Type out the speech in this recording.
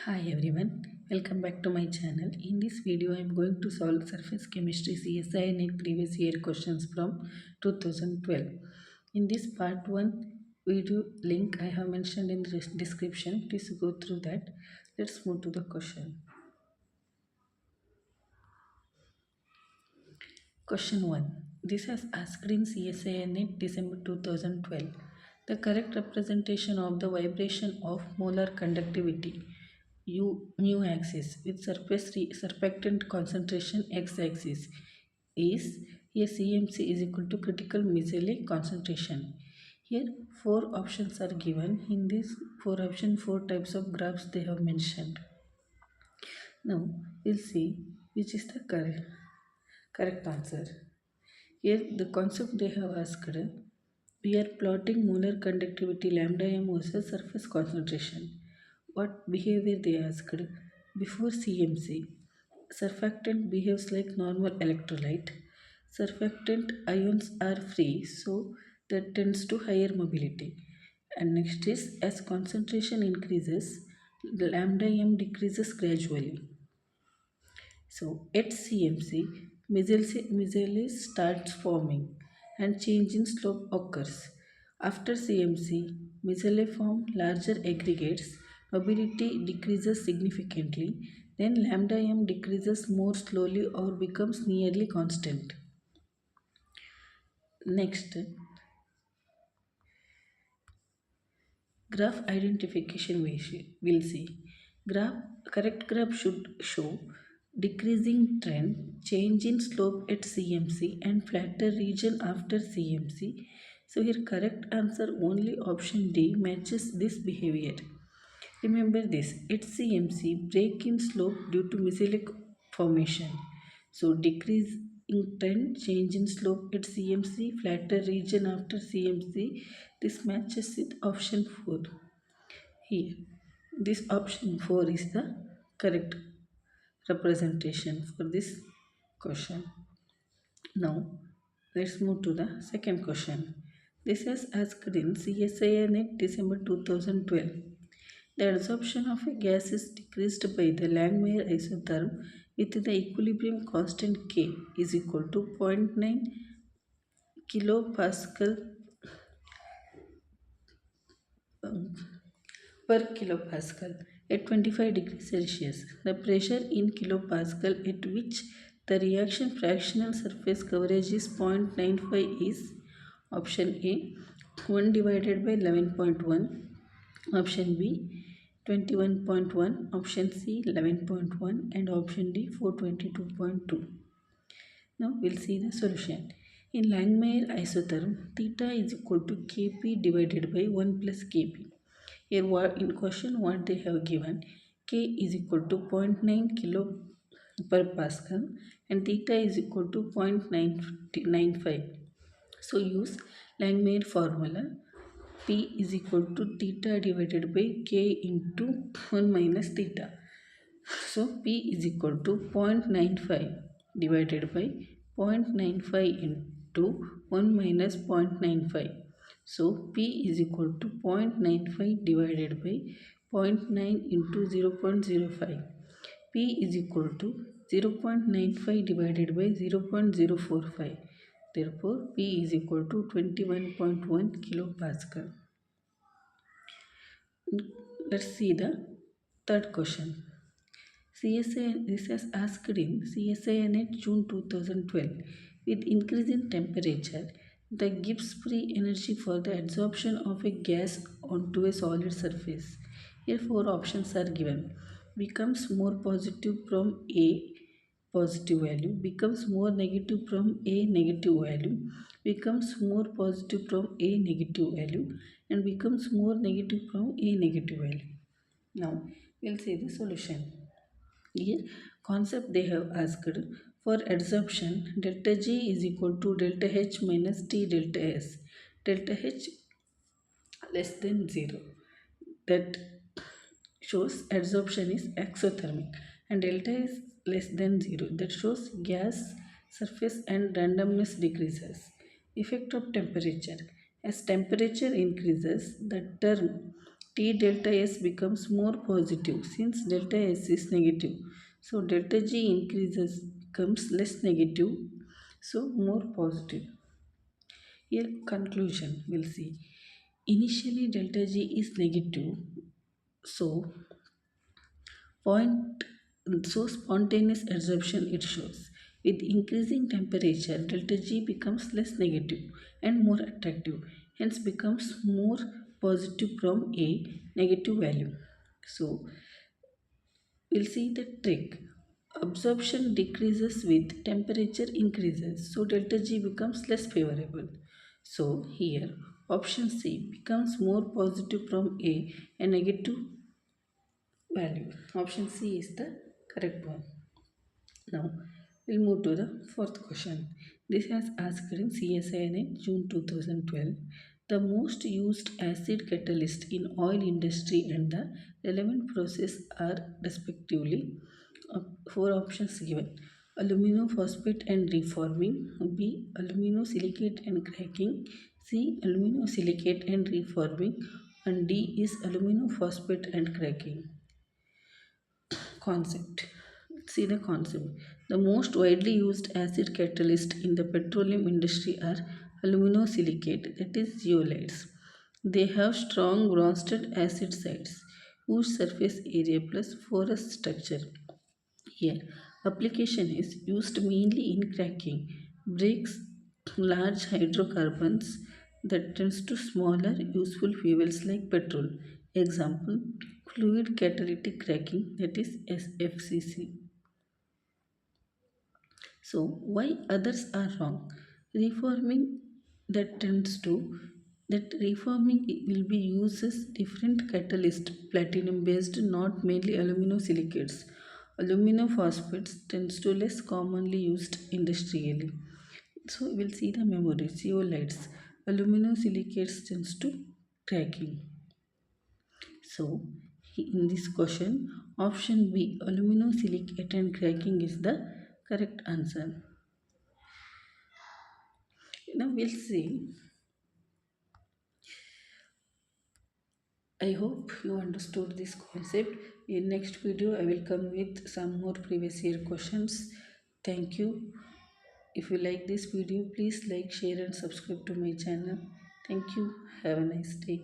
Hi everyone, welcome back to my channel. In this video, I am going to solve surface chemistry CSIR NET previous year questions from 2012. In this part 1 video link I have mentioned in the description, please go through that. Let's move to the question. Question 1. This has asked in CSIR NET December 2012. The correct representation of the vibration of molar conductivity U mu axis with surfactant concentration x axis is here CMC is equal to critical micelle concentration. Here four options are given. In this four option, four types of graphs they have mentioned. Now we'll see which is the correct answer. Here the concept they have asked, we are plotting molar conductivity lambda m versus surface concentration. What behavior they asked? Before CMC, surfactant behaves like normal electrolyte. Surfactant ions are free, so that tends to higher mobility. And next is as concentration increases, the lambda m decreases gradually. So at CMC, micelle starts forming and change in slope occurs. After CMC, micelle form larger aggregates, mobility decreases significantly, then lambda m decreases more slowly or becomes nearly constant. Next, graph identification we'll see. Correct graph should show decreasing trend, change in slope at CMC and flatter region after CMC. So here correct answer only option D matches this behavior. Remember this, at CMC break in slope due to mecellic formation. So decrease in trend, change in slope at CMC, flatter region after CMC. This matches with option 4. Here, this option 4 is the correct representation for this question. Now, let's move to the second question. This is asked in CSIR NET December 2012. The adsorption of a gas is decreased by the Langmuir isotherm with the equilibrium constant K is equal to 0.9 kilopascal per kilopascal at 25 degrees Celsius. The pressure in kilopascal at which the reaction fractional surface coverage is 0.95 is option A 1 divided by 11.1, option B 21.1, option C 11.1 and option D 422.2. Now we'll see the solution. In Langmuir isotherm, theta is equal to Kp divided by 1 plus Kp. Here in question what they have given, K is equal to 0.9 kilo per pascal and theta is equal to 0.995. So use Langmuir formula. P is equal to theta divided by K into 1 minus theta. So P is equal to 0.95 divided by 0.95 into 1 minus 0.95. So P is equal to 0.95 divided by 0.9 into 0.05. P is equal to 0.95 divided by 0.045. Therefore, P is equal to 21.1 kilopascal. Let's see the third question. This is asked in CSIR NET June 2012. With increase in temperature, the Gibbs free energy for the adsorption of a gas onto a solid surface. Here four options are given. Becomes more positive from A positive value, becomes more negative from A negative value, becomes more positive from A negative value and becomes more negative from A negative value. Now we'll see the solution. Here concept they have asked, for adsorption delta G is equal to delta H minus T delta S. Delta H less than 0. That shows adsorption is exothermic and delta is less than 0. That shows gas surface and randomness decreases. Effect of temperature. As temperature increases, the term T delta S becomes more positive since delta S is negative. So delta G increases becomes less negative, so more positive. Here conclusion we'll see. Initially delta G is negative, so point so spontaneous absorption it shows. With increasing temperature, delta G becomes less negative and more attractive, hence becomes more positive from a negative value. So we'll see the trick. Absorption decreases with temperature increases, so delta G becomes less favorable. So here option C becomes more positive from A and negative value. Option C is the correct one. Now we'll move to the fourth question. This has asked in CSIR NET June 2012. The most used acid catalyst in oil industry and the relevant process are respectively four options given: aluminophosphate and reforming, B aluminosilicate and cracking, C aluminosilicate and reforming, and D is aluminophosphate and cracking. Concept. See the concept. The most widely used acid catalyst in the petroleum industry are aluminosilicate, that is zeolites. They have strong bronzed acid sites, huge surface area plus porous structure. Here, application is used mainly in cracking, breaks large hydrocarbons that tends to smaller useful fuels like petrol. Example, fluid catalytic cracking, that is SFCC. So, why others are wrong? Reforming that tends to that reforming will be uses different catalyst, platinum based, not mainly aluminosilicates. Aluminophosphates tends to less commonly used industrially. So we'll see the memory zeolites. Aluminosilicates tends to cracking. So in this question, option B aluminosilicate and cracking is the correct answer. Now we'll see. I hope you understood this concept. In next video, I will come with some more previous year questions. Thank you. If you like this video, please like, share and subscribe to my channel. Thank you. Have a nice day.